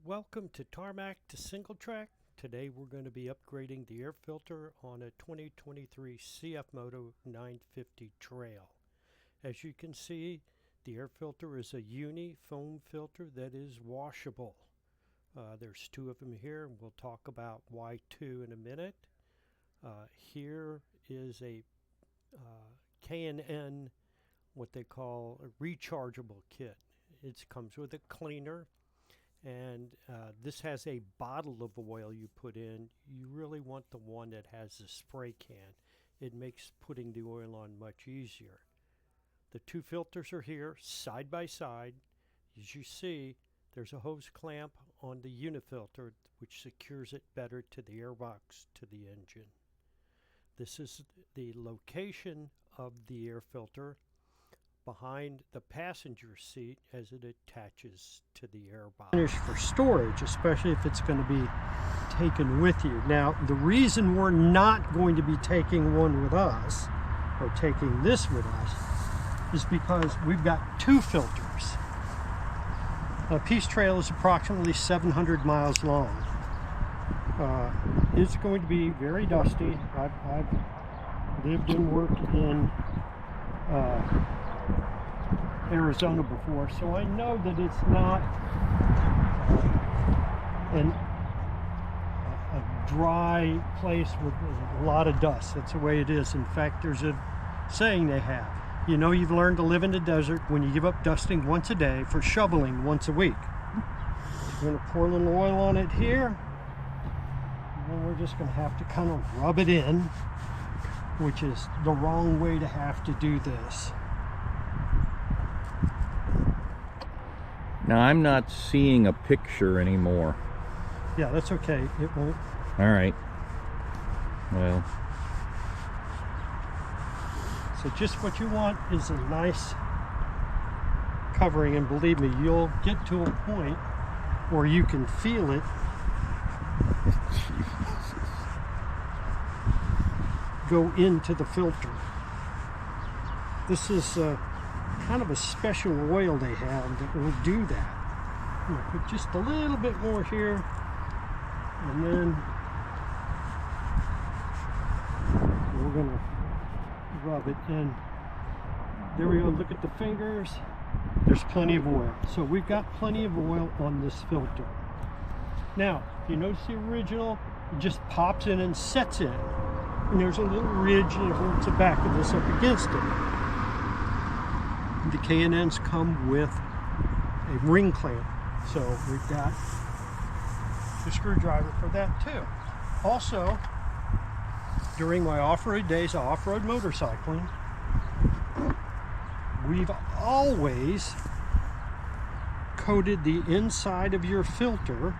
Welcome to Tarmac to Single Track. Today we're going to be upgrading the air filter on a 2023 CF Moto 950 Trail. As you can see, the air filter is a uni foam filter that is washable. There's two of them here, and we'll talk about why two in a minute. Here is a K&N, what they call a rechargeable kit. It comes with a cleaner. And this has a bottle of oil you put in. You really want the one that has the spray can. It makes putting the oil on much easier. The two filters are here side by side. As you see, there's a hose clamp on the unifilter which secures it better to the airbox to the engine. This is the location of the air filter behind the passenger seat as it attaches to the airbox. For storage, especially if it's going to be taken with you. Now, the reason we're not going to be taking one with us, or taking this with us, is because we've got two filters. A Peace Trail is approximately 700 miles long. It's going to be very dusty. I've lived and worked in Arizona before, so I know that it's not a dry place with a lot of dust. That's the way it is. In fact, there's a saying they have, you know, you've learned to live in the desert when you give up dusting once a day for shoveling once a week. We're going to pour a little oil on it here, and then we're just going to have to kind of rub it in, which is the wrong way to have to do this. Now, I'm not seeing a picture anymore. Yeah, that's okay. It won't. All right. Well. So just what you want is a nice covering, and believe me, you'll get to a point where you can feel it go into the filter. This is kind of a special oil they have that will do that. I'm going to put just a little bit more here, and then we're going to rub it in. There we go. Look at the fingers. There's plenty of oil. So we've got plenty of oil on this filter. Now, if you notice the original, it just pops in and sets in. And there's a little ridge that holds the back of this up against it. The K&Ns come with a ring clamp, so we've got the screwdriver for that too. Also, during my off-road days of off-road motorcycling, we've always coated the inside of your filter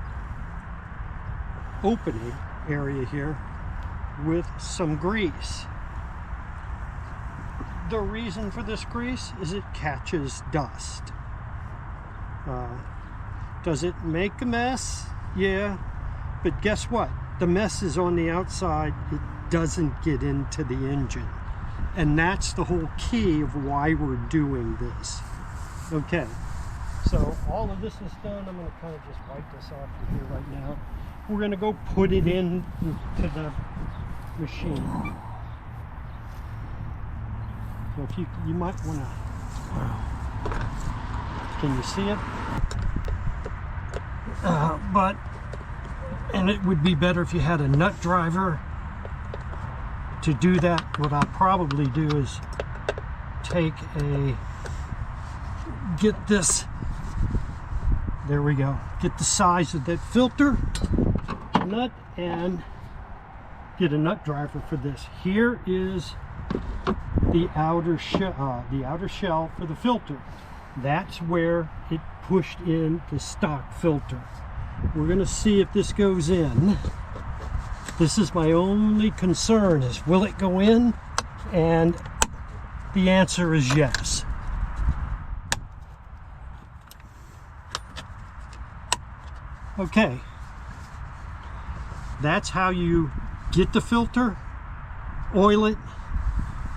opening area here with some grease. The reason for this grease is it catches dust. Does it make a mess? Yeah, but guess what? The mess is on the outside. It doesn't get into the engine. And that's the whole key of why we're doing this. Okay, so all of this is done. I'm going to kind of just wipe this off here right now. We're going to go put it in to the machine. So if you might want to, can you see it? And it would be better if you had a nut driver to do that. What I'll probably do is get this, there we go, get the size of that filter nut and get a nut driver for this. Here is the outer shell for the filter. That's where it pushed in the stock filter. We're going to see if this goes in. This is my only concern, is will it go in? And the answer is yes. Okay, that's how you get the filter, oil it,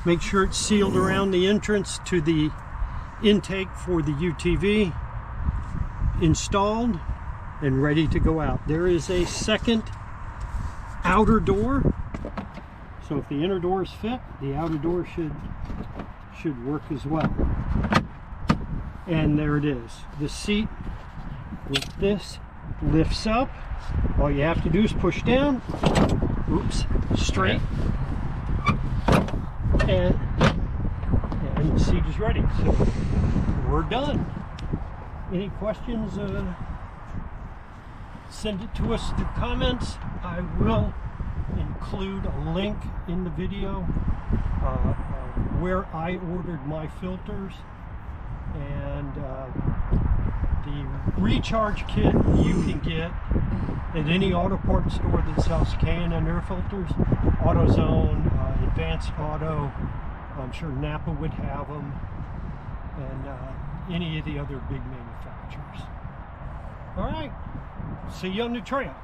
make sure it's sealed around the entrance to the intake for the UTV, installed, and ready to go out. There is a second outer door, so if the inner doors fit, the outer door should work as well. And there it is. The seat with this lifts up. All you have to do is push down, oops, straight, and the seat is ready. So we're done. Any questions? Send it to us through comments. I will include a link in the video where I ordered my filters, and the recharge kit you can get at any auto parts store that sells K&N air filters. AutoZone, Advanced Auto, I'm sure Napa would have them, and any of the other big manufacturers. All right, see you on the trail.